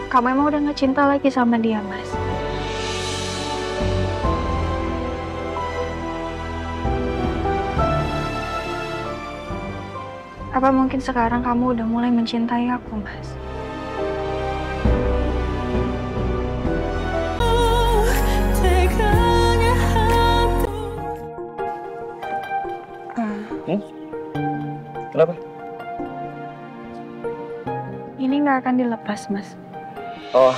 Kamu emang udah gak cinta lagi sama dia, Mas? Apa mungkin sekarang kamu udah mulai mencintai aku, Mas? Hmm? Kenapa? Ini nggak akan dilepas, Mas. Oh,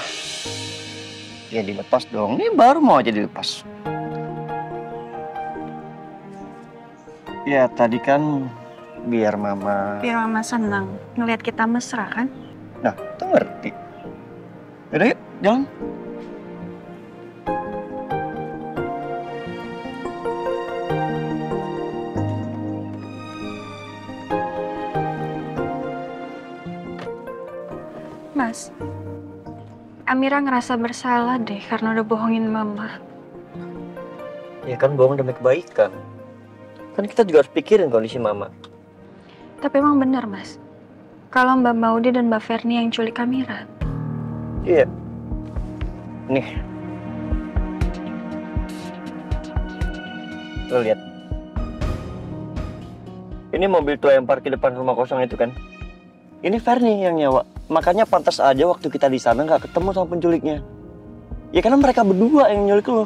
ya dilepas dong. Ini baru mau aja dilepas. Ya tadi kan biar mama senang ngelihat kita mesra, kan? Nah, tuh ngerti. Yaudah yuk, jalan. Mas, Amira ngerasa bersalah deh karena udah bohongin mama. Ya kan bohong demi kebaikan. Kan kita juga harus pikirin kondisi mama. Tapi emang benar, Mas. Kalau Mbak Maudy dan Mbak Ferni yang culik Amira. Iya. Nih. Lo lihat. Ini mobil tua yang parkir depan rumah kosong itu kan. Ini Ferni yang nyawa. Makanya pantas aja waktu kita di sana nggak ketemu sama penculiknya. Ya karena mereka berdua yang nyulik lo.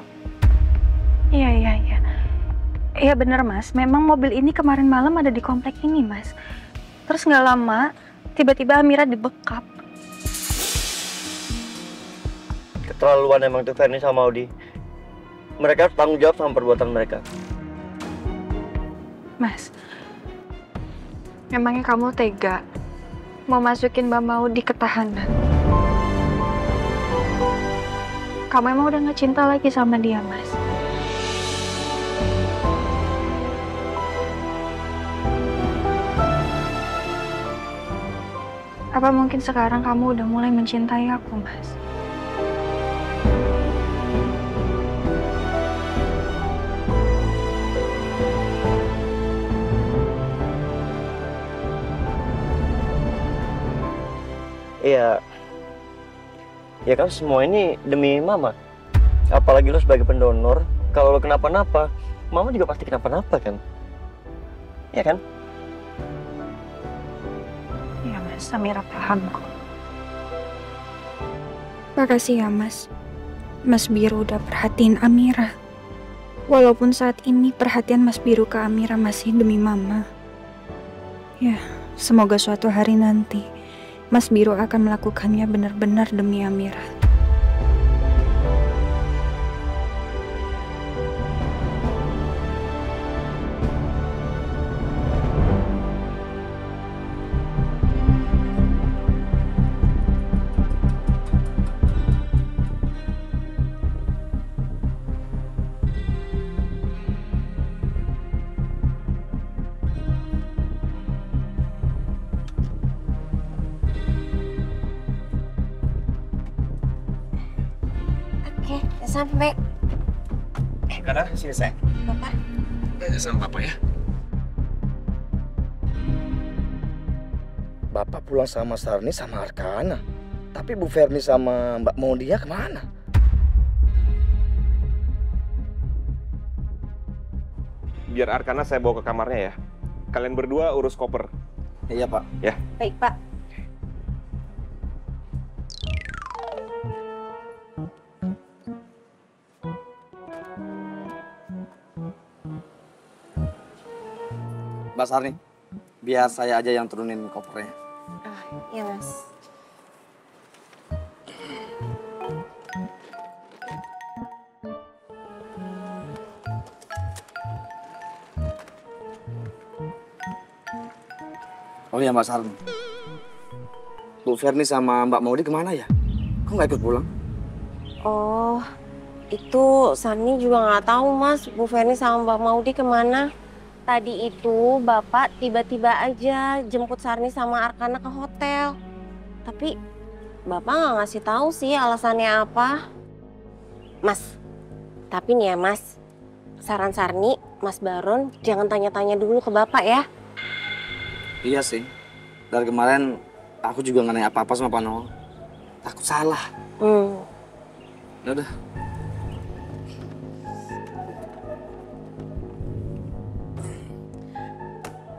Iya. Iya bener, Mas. Memang mobil ini kemarin malam ada di komplek ini, Mas. Terus nggak lama, tiba-tiba Amira dibekap. Keterlaluan emang tuh Ferni sama Audi. Mereka harus tanggung jawab sama perbuatan mereka. Mas, memangnya kamu tega mau masukin Mbak Maudy ke tahanan? Kamu emang udah gak cinta lagi sama dia, Mas? Apa mungkin sekarang kamu udah mulai mencintai aku, Mas? Iya. Ya kan semua ini demi mama. Apalagi lo sebagai pendonor, kalau lo kenapa-napa, mama juga pasti kenapa-napa kan? Iya kan? Iya, Mas. Amira paham kok. Makasih ya, Mas. Mas Biru udah perhatiin Amira. Walaupun saat ini perhatian Mas Biru ke Amira masih demi mama. Ya, semoga suatu hari nanti Mas Biru akan melakukannya benar-benar demi Amira. Oke, udah sampai. Karena sini sayang. Bapak. Sama Bapak ya. Bapak pulang sama Sarni sama Arkana. Tapi Bu Ferni sama Mbak Maudia kemana? Biar Arkana saya bawa ke kamarnya ya. Kalian berdua urus koper. Iya Pak. Ya. Baik, Pak. Mbak Sarni, biar saya aja yang turunin kopernya. Iya, Mas. Oh iya Mbak Sarni. Bu Ferni sama Mbak Maudy kemana ya? Kok nggak ikut pulang? Oh, itu Sani juga nggak tahu, Mas. Bu Ferni sama Mbak Maudy kemana? Tadi itu Bapak tiba-tiba aja jemput Sarni sama Arkana ke hotel. Tapi Bapak nggak ngasih tahu sih alasannya apa. Mas, tapi nih ya Mas, saran Sarni, Mas Baron jangan tanya-tanya dulu ke Bapak ya. Iya sih. Dari kemarin aku juga nggak nanya apa-apa sama Pak Noel. takut salah. Udah.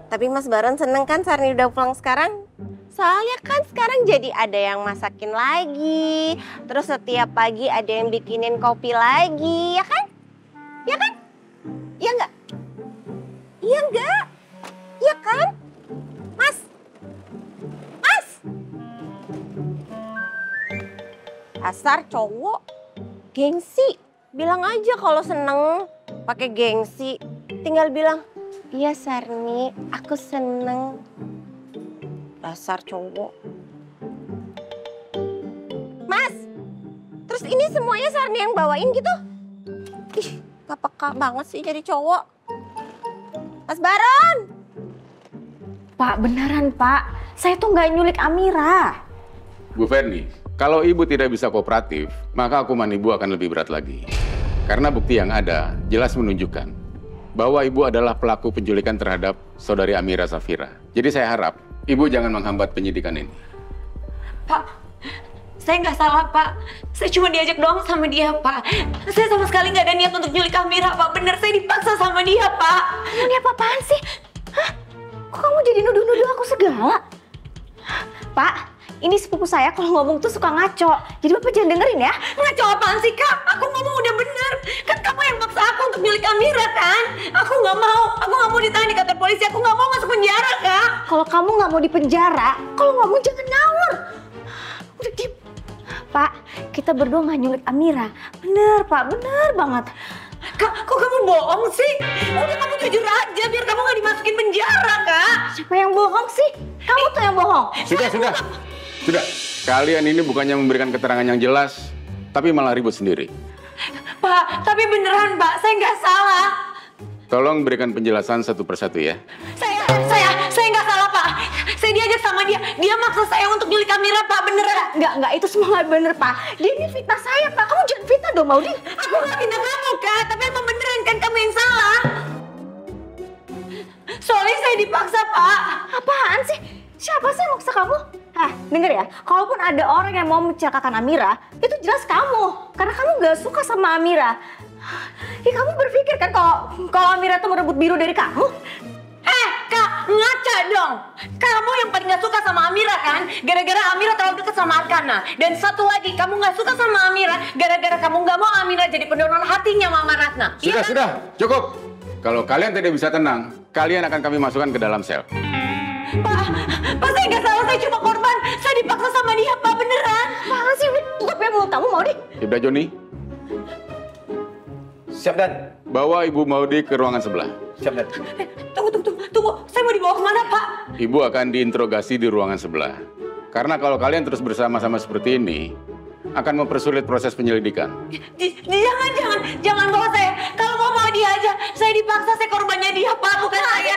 Tapi Mas Baron seneng kan Sarni udah pulang sekarang? Soalnya kan sekarang jadi ada yang masakin lagi. Terus setiap pagi ada yang bikinin kopi lagi, ya kan? Ya kan? Iya enggak? Iya enggak? Iya kan? Mas? Mas? Dasar cowok. Gengsi. Bilang aja kalau seneng pakai gengsi. Tinggal bilang, iya Sarni, aku seneng. Dasar cowok. Mas, terus ini semuanya Sarni yang bawain gitu? Ih, gak peka banget sih jadi cowok. Mas Baron! Pak, beneran Pak. Saya tuh nggak nyulik Amira. Bu Ferni, kalau ibu tidak bisa kooperatif, maka hukuman ibu akan lebih berat lagi. Karena bukti yang ada jelas menunjukkan bahwa ibu adalah pelaku penculikan terhadap saudari Amira Safira. Jadi saya harap ibu jangan menghambat penyidikan ini. Pak, saya nggak salah Pak. Saya cuma diajak doang sama dia Pak. Saya sama sekali nggak ada niat untuk nyulik Amira Pak. Bener, saya dipaksa sama dia Pak. Ini apa-apaan sih? Hah? Kok kamu jadi nuduh-nuduh aku segala? Pak, ini sepupu saya kalau ngomong tuh suka ngaco. Jadi Bapak jangan dengerin ya. Ngaco apaan sih Kak? Aku ngomong udah bener. Kan kamu yang maksa aku untuk nyulik Amira kan? Aku nggak mau. Aku nggak mau ditahan di kantor polisi. Aku nggak mau masuk penjara Kak. Kalau kamu nggak mau di penjara, kalau ngomong jangan ngawur. Udah diem. Pak, kita berdua nggak nyulik Amira. Bener Pak, bener banget. Kak, kok kamu bohong sih? Udah kamu jujur aja biar kamu nggak dimasukin penjara Kak. Siapa yang bohong sih? Kamu tuh yang bohong. Sudah. Kalian ini bukannya memberikan keterangan yang jelas, tapi malah ribut sendiri. Pak, tapi beneran Pak, saya nggak salah. Tolong berikan penjelasan satu persatu ya. Saya nggak salah Pak. Saya diajak sama dia. Dia maksa saya untuk nyulik Amira Pak, beneran. Nggak, itu semua nggak bener Pak. Dia ini fitnah saya Pak. Kamu jangan fitnah dong Maudi. Aku nggak fitnah kamu Kak, tapi emang beneran kan kamu yang salah. Soalnya saya dipaksa Pak. Apaan sih? Siapa sih yang maksa kamu? Denger ya, kalaupun ada orang yang mau mencelakakan Amira, itu jelas kamu. Karena kamu gak suka sama Amira. Ya kamu berpikir kan kalau Amira tuh merebut biru dari kamu? Kak, ngaca dong. Kamu yang paling gak suka sama Amira kan? Gara-gara Amira terlalu dekat sama Arkana. Dan satu lagi, kamu gak suka sama Amira gara-gara kamu gak mau Amira jadi pendonor hatinya Mama Ratna. Sudah, cukup. Kalau kalian tidak bisa tenang, kalian akan kami masukkan ke dalam sel. Pak, saya nggak salah, saya cuma korban. Saya dipaksa sama dia, Pak, beneran. Apaan sih, tutup ya mulut kamu, Maudi. Ibda Joni. Siap, Dan. Bawa Ibu Maudi ke ruangan sebelah. Siap, Dan. Tunggu. Saya mau dibawa kemana, Pak? Ibu akan diinterogasi di ruangan sebelah. Karena kalau kalian terus bersama-sama seperti ini, akan mempersulit proses penyelidikan. Jangan bawa saya. Kalau mau dia aja. Saya dipaksa, saya korbannya dia, Pak, bukan saya.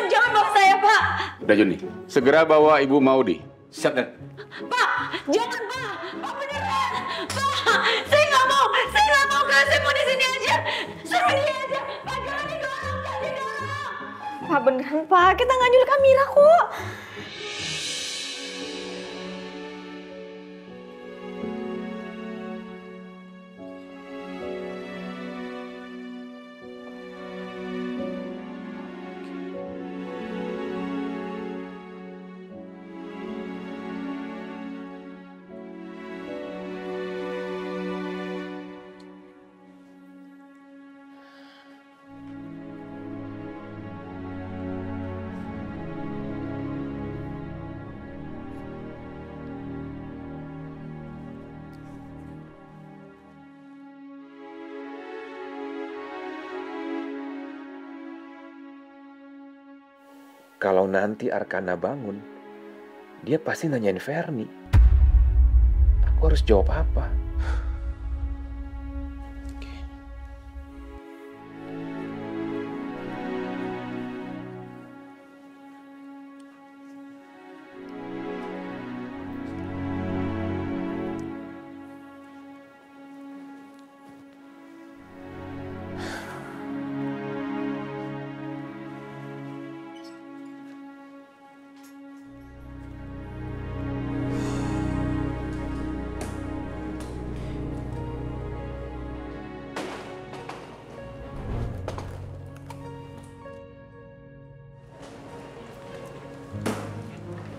Jangan bawa saya, Pak. Udah Juni, segera bawa Ibu Maudi. Siap, Dan. Pak, jangan, Pak. Pak, beneran. Pak, saya nggak mau, Kak. Saya mau di sini aja. Suruh dia aja. Pak, jangan didorong. Pak, beneran, Pak. Kita nggak nyulik Amira kok. Kalau nanti Arkana bangun, dia pasti nanyain Ferni. Aku harus jawab apa?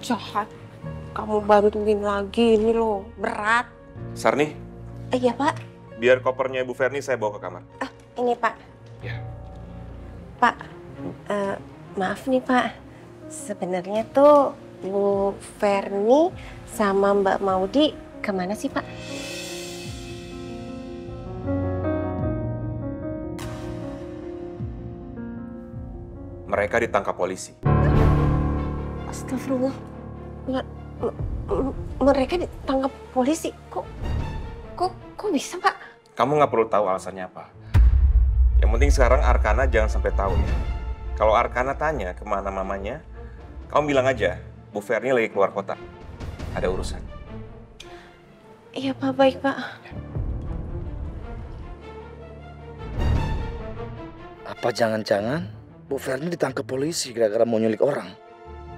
Jahat. Kamu bantuin lagi, ini loh, berat. Sarni, Iya, Pak. biar kopernya Bu Ferni saya bawa ke kamar. Ini, Pak. Ya. Pak, maaf nih, Pak. Sebenarnya tuh Bu Ferni sama Mbak Maudi kemana sih, Pak? Mereka ditangkap polisi. Astagfirullah. Mereka ditangkap polisi. Kok bisa, Pak? Kamu nggak perlu tahu alasannya apa. Yang penting sekarang Arkana jangan sampai tahu ya. Kalau Arkana tanya kemana mamanya, kamu bilang aja, Bu Ferni lagi keluar kota. Ada urusan. Iya, Pak. Baik, Pak. Apa jangan-jangan Bu Ferni ditangkap polisi gara-gara mau nyulik orang?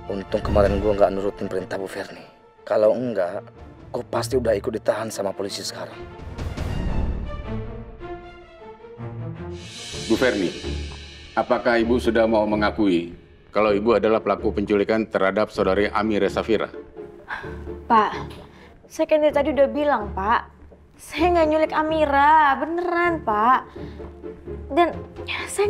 Untung kemarin gue nggak nurutin perintah Bu Ferni. Kalau enggak, gue pasti udah ikut ditahan sama polisi sekarang. Bu Ferni, apakah Ibu sudah mau mengakui kalau Ibu adalah pelaku penculikan terhadap saudari Amira Safira? Pak, saya kan dari tadi udah bilang, Pak. Saya nggak nyulik Amira, beneran, Pak. Dan saya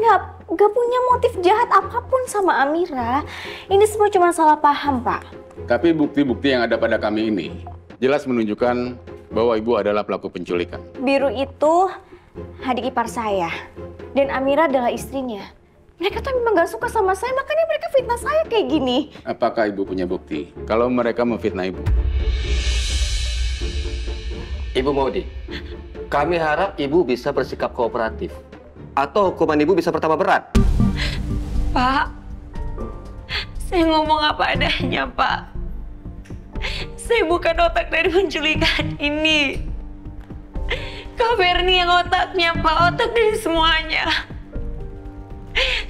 nggak punya motif jahat apapun sama Amira. Ini semua cuma salah paham, Pak. Tapi bukti-bukti yang ada pada kami ini jelas menunjukkan bahwa Ibu adalah pelaku penculikan. Biru itu adik ipar saya. Dan Amira adalah istrinya. Mereka tuh memang gak suka sama saya, makanya mereka fitnah saya kayak gini. Apakah Ibu punya bukti kalau mereka memfitnah Ibu? Ibu Maudi, kami harap Ibu bisa bersikap kooperatif. Atau hukuman Ibu bisa bertambah berat. Pak, saya ngomong apa adanya, Pak. Saya bukan otak dari penculikan ini. Kak Ferni yang otaknya, Pak. Otak dari semuanya.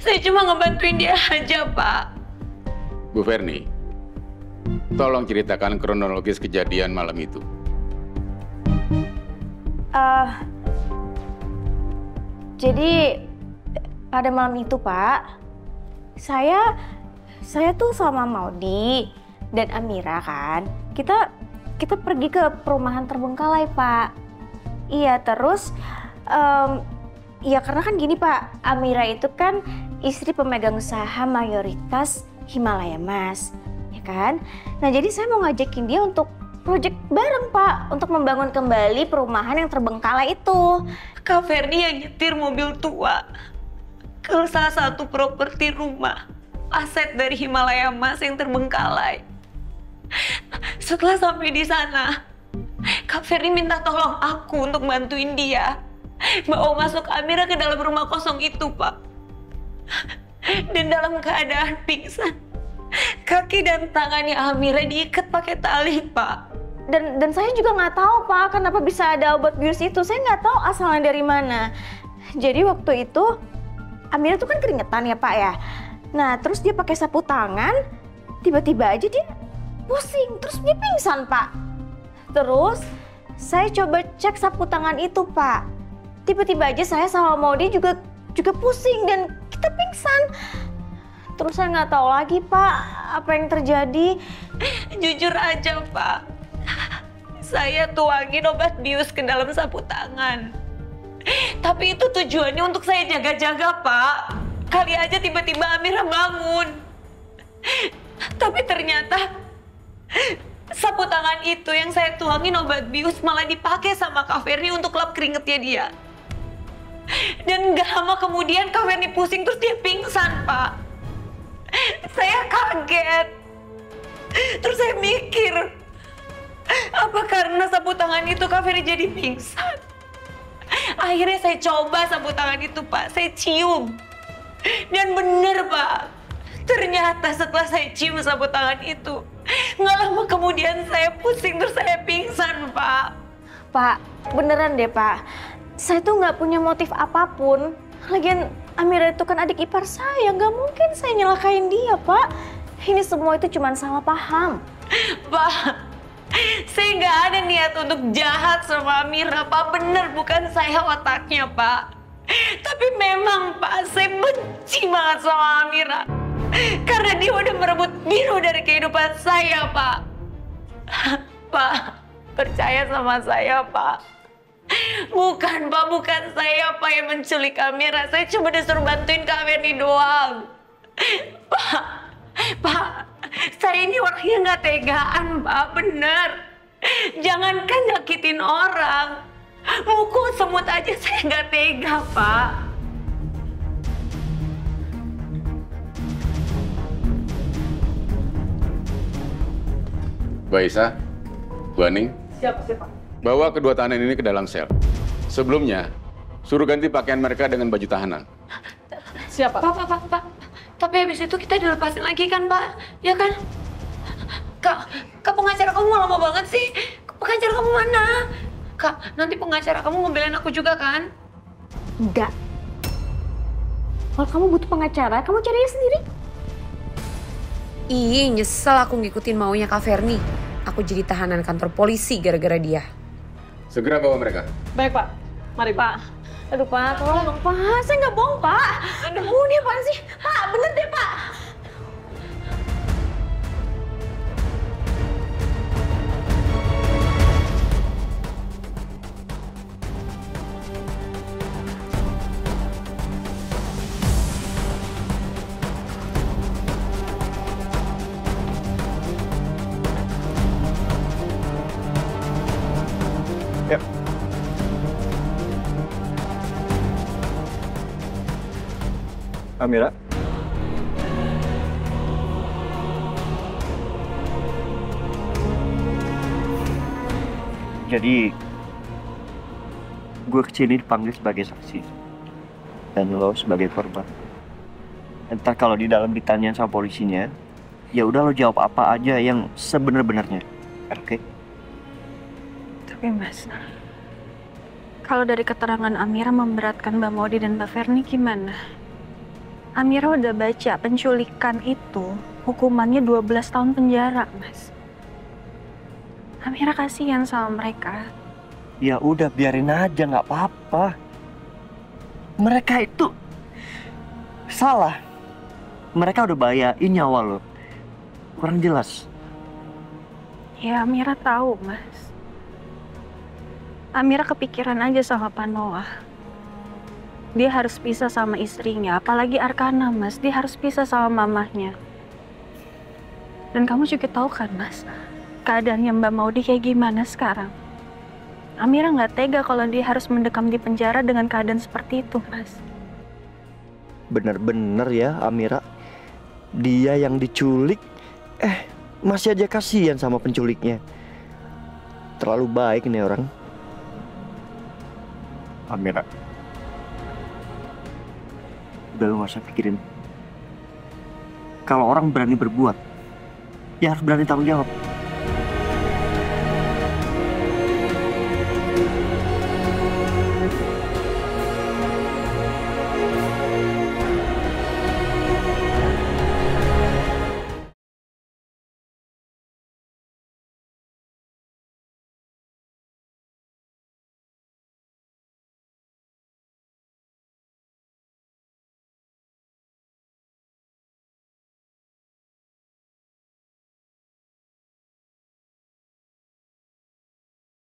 Saya cuma ngebantuin dia aja, Pak. Bu Ferni, tolong ceritakan kronologis kejadian malam itu. Jadi pada malam itu, Pak, saya tuh sama Maudi dan Amira kan, kita pergi ke perumahan terbengkalai, Pak. Iya, terus ya karena kan gini, Pak, Amira itu kan istri pemegang saham mayoritas Himalaya Mas, ya kan? Nah, jadi saya mau ngajakin dia untuk proyek bareng, Pak, untuk membangun kembali perumahan yang terbengkalai itu. Kak Ferni yang nyetir mobil tua ke salah satu properti rumah aset dari Himalaya Mas yang terbengkalai. Setelah sampai di sana, Kak Ferni minta tolong aku untuk bantuin dia bawa masuk Amira ke dalam rumah kosong itu, Pak. Dan dalam keadaan pingsan, kaki dan tangannya Amira diikat pakai tali, Pak. Dan saya juga nggak tahu, Pak, kenapa bisa ada obat bius itu. Saya nggak tahu asalnya dari mana. Jadi waktu itu Amira tuh kan keringetan ya, Pak ya. Nah, terus dia pakai sapu tangan, tiba-tiba aja dia pusing, terus dia pingsan, Pak. Terus saya coba cek sapu tangan itu, Pak. Tiba-tiba aja saya sama Maudi juga pusing dan kita pingsan. Terus saya nggak tahu lagi, Pak, apa yang terjadi. Jujur aja, Pak, saya tuangin obat bius ke dalam sapu tangan. Tapi itu tujuannya untuk saya jaga-jaga, Pak. Kali aja tiba-tiba Amira bangun. Tapi ternyata sapu tangan itu yang saya tuangin obat bius malah dipakai sama Kak Ferni untuk lap keringetnya dia. Dan gak lama kemudian Kak Ferni pusing terus dia pingsan, Pak. Saya kaget. Terus saya mikir, apa karena sapu tangan itu Kak Ferni jadi pingsan? Akhirnya saya coba sapu tangan itu, Pak. Saya cium. Dan bener, Pak. Ternyata setelah saya cium sapu tangan itu, nggak lama kemudian saya pusing terus saya pingsan, Pak. Pak, beneran deh, Pak. Saya tuh nggak punya motif apapun. Lagian Amira itu kan adik ipar saya. Nggak mungkin saya nyelakain dia, Pak. Ini semua itu cuma salah paham. Pak, saya nggak ada niat untuk jahat sama Amira, Pak. Bener, bukan saya otaknya, Pak. Tapi memang, Pak, saya benci banget sama Amira. Karena dia udah merebut Biru dari kehidupan saya, Pak. Pak, percaya sama saya, Pak. Bukan, Pak, bukan saya, Pak, yang menculik Amira. Saya cuma disuruh bantuin Kak Ferni doang. Pak, saya ini orangnya nggak tegaan, Pak, bener. Jangankan nyakitin orang, mukul semut aja saya nggak tega, Pak. Mbak Isa, Bu Aning. Siap. Bawa kedua tahanan ini ke dalam sel. Sebelumnya, suruh ganti pakaian mereka dengan baju tahanan. Siap, Pak. Pak. Tapi habis itu kita dilepasin lagi kan, Pak? Ya kan? Kak, pengacara kamu lama banget sih. Pengacara kamu mana? Kak, nanti pengacara kamu ngebelain aku juga kan? Enggak. Kalau kamu butuh pengacara, kamu cari sendiri. Ih, nyesel aku ngikutin maunya Kak Ferni. Aku jadi tahanan kantor polisi gara-gara dia. Segera bawa mereka. Baik, Pak. Mari, Pak. Aduh, Pak, tolong dong, Pak. Saya nggak bohong, Pak. Aduh, ini apaan sih? Pak, bener deh, Pak. Yuk. Amira. Jadi, gue kesini dipanggil sebagai saksi. Dan lo sebagai korban. Entar kalau di dalam ditanyain sama polisinya, ya udah lo jawab apa aja yang sebenar-benarnya. Oke? Tapi Mas, kalau dari keterangan Amira memberatkan Mbak Maudi dan Mbak Ferni gimana? Amira udah baca penculikan itu hukumannya 12 tahun penjara, Mas. Amira kasihan sama mereka. Ya udah biarin aja, nggak apa-apa. Mereka itu salah. Mereka udah bahayain nyawa lo. Kurang jelas. Ya Amira tahu, Mas. Amira kepikiran aja sama Pak Noah. Dia harus pisah sama istrinya, apalagi Arkana, Mas. Dia harus pisah sama mamahnya. Dan kamu juga tahu kan, Mas, keadaannya Mbak Maudi kayak gimana sekarang. Amira nggak tega kalau dia harus mendekam di penjara dengan keadaan seperti itu, Mas. Bener-bener ya Amira. Dia yang diculik, masih aja kasihan sama penculiknya. Terlalu baik nih orang. Amira, udah lu gak usah pikirin. Kalau orang berani berbuat, ya harus berani tanggung jawab.